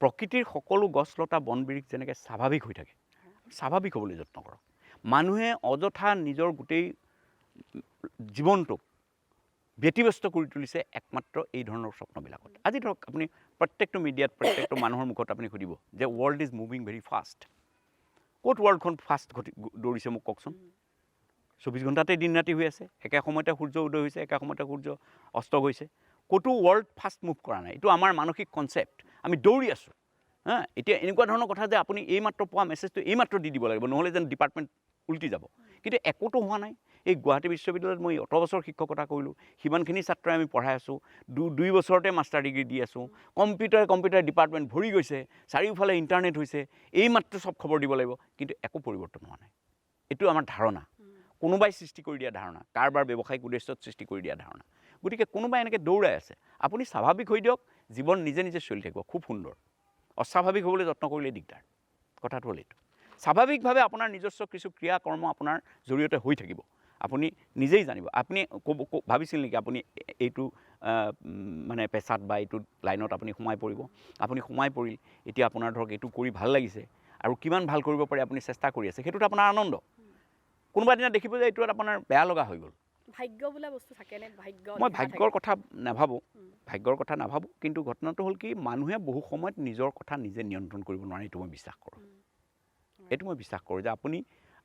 প্ৰকৃতিৰ সকলো গছ লতা বন বিৰিখ যেনেকৈ স্বাভাৱিক হৈ থাকে, স্বাভাৱিক হ'বলৈ যত্ন কৰক। মানুহে অযথা নিজৰ গোটেই জীৱনটোক ব্যতিব্যস্ত কৰি তুলিছে একমাত্ৰ এই ধৰণৰ স্বপ্নবিলাকত। আজি ধৰক আপুনি প্ৰত্যেকটো মিডিয়াত, প্ৰত্যেকটো মানুহৰ মুখত আপুনি সুধিব যে world is moving very fast. ক'ত ৱৰ্ল্ডখন ফাষ্ট দৌৰিছে মোক কওকচোন? 24 ঘণ্টাতে দিন ৰাতি হৈ আছে, একে সময়তে সূৰ্য উদয় হৈছে, একে সময়তে সূৰ্য অস্ত গৈছে। ক'তো ৱৰ্ল্ড ফাষ্ট মুভ কৰা নাই। এইটো আমাৰ মানসিক কনচেপ্ট, আমি দৌৰি আছোঁ। এতিয়া এনেকুৱা ধৰণৰ কথা যে আপুনি এইমাত্ৰ পোৱা মেছেজটো এইমাত্ৰ দি দিব লাগিব, নহ'লে যেন ডিপাৰ্টমেণ্ট উল্টি যাব। কিন্তু একোতো হোৱা নাই। এই গুৱাহাটী বিশ্ববিদ্যালয়ত মই অত বছৰ শিক্ষকতা কৰিলোঁ, সিমানখিনি ছাত্ৰই আমি পঢ়াই আছোঁ, 2 বছৰতে মাষ্টাৰ ডিগ্ৰী দি আছোঁ। কম্পিউটাৰ ডিপাৰ্টমেণ্ট ভৰি গৈছে, চাৰিওফালে ইণ্টাৰনেট হৈছে, এইমাত্ৰ চব খবৰ দিব লাগিব, কিন্তু একো পৰিৱৰ্তন হোৱা নাই। এইটো আমাৰ ধাৰণা, কোনোবাই সৃষ্টি কৰি দিয়া ধাৰণা, কাৰোবাৰ ব্যৱসায়িক উদ্দেশ্যত সৃষ্টি কৰি দিয়া ধাৰণা। গতিকে কোনোবাই এনেকৈ দৌৰাই আছে, আপুনি স্বাভাৱিক হৈ দিয়ক, জীৱন নিজে নিজে চলি থাকিব, খুব সুন্দৰ। অস্বাভাৱিক হ'বলৈ যত্ন কৰিলে দিগদাৰ। কথাটো হ'ল এইটো, স্বাভাৱিকভাৱে আপোনাৰ নিজস্ব কিছু ক্ৰিয়া কৰ্ম আপোনাৰ জৰিয়তে হৈ থাকিব, আপুনি নিজেই জানিব। আপুনি ভাবিছিল নেকি আপুনি এইটো মানে পেছাত বা এইটো লাইনত আপুনি সোমাই পৰিব? আপুনি সোমাই পৰিল, এতিয়া আপোনাৰ ধৰক এইটো কৰি ভাল লাগিছে আৰু কিমান ভাল কৰিব পাৰে আপুনি চেষ্টা কৰি আছে, সেইটোত আপোনাৰ আনন্দ। কোনোবা দিনা দেখিব যে এইটো আপোনাৰ বেয়া লগা হৈ গ'ল। ভাগ্য বোলা বস্তু থাকেনে? মই ভাগ্যৰ কথা নাভাবোঁ, কিন্তু ঘটনাটো হ'ল কি, মানুহে বহু সময়ত নিজৰ কথা নিজে নিয়ন্ত্ৰণ কৰিব নোৱাৰে। এইটো মই বিশ্বাস কৰোঁ যে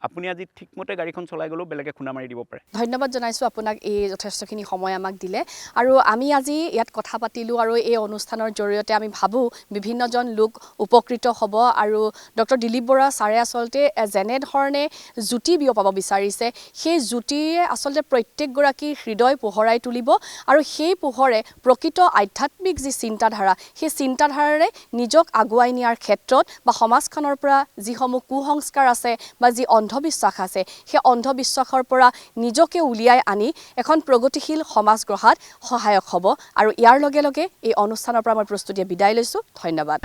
আপুনি আজি ঠিকমতে গাড়ীখন চলাই গ'লেও বেলেগে খুন্দা মাৰি দিব পাৰে। ধন্যবাদ জনাইছোঁ আপোনাক এই যথেষ্টখিনি সময় আমাক দিলে। আৰু আমি আজি ইয়াত কথা পাতিলোঁ আৰু এই অনুষ্ঠানৰ জৰিয়তে আমি ভাবোঁ বিভিন্নজন লোক উপকৃত হ'ব। আৰু ডক্টৰ দিলীপ বৰা ছাৰে আচলতে যেনেধৰণে জ্যোতি বিয়পাব বিচাৰিছে, সেই জ্যোতিয়ে আচলতে প্ৰত্যেকগৰাকীৰ হৃদয় পোহৰাই তুলিব আৰু সেই পোহৰে প্ৰকৃত আধ্যাত্মিক যি চিন্তাধাৰা, সেই চিন্তাধাৰাৰে নিজক আগুৱাই নিয়াৰ ক্ষেত্ৰত বা সমাজখনৰ পৰা যিসমূহ কুসংস্কাৰ আছে বা যি অন্ধবিশ্বাস আছে, সেই অন্ধবিশ্বাসৰ পৰা নিজকে উলিয়াই আনি এখন প্ৰগতিশীল সমাজ গঢ়াত সহায়ক হ'ব। আৰু ইয়াৰ লগে লগে এই অনুষ্ঠানৰ পৰা মই প্ৰস্তুতিয়ে বিদায় লৈছোঁ। ধন্যবাদ।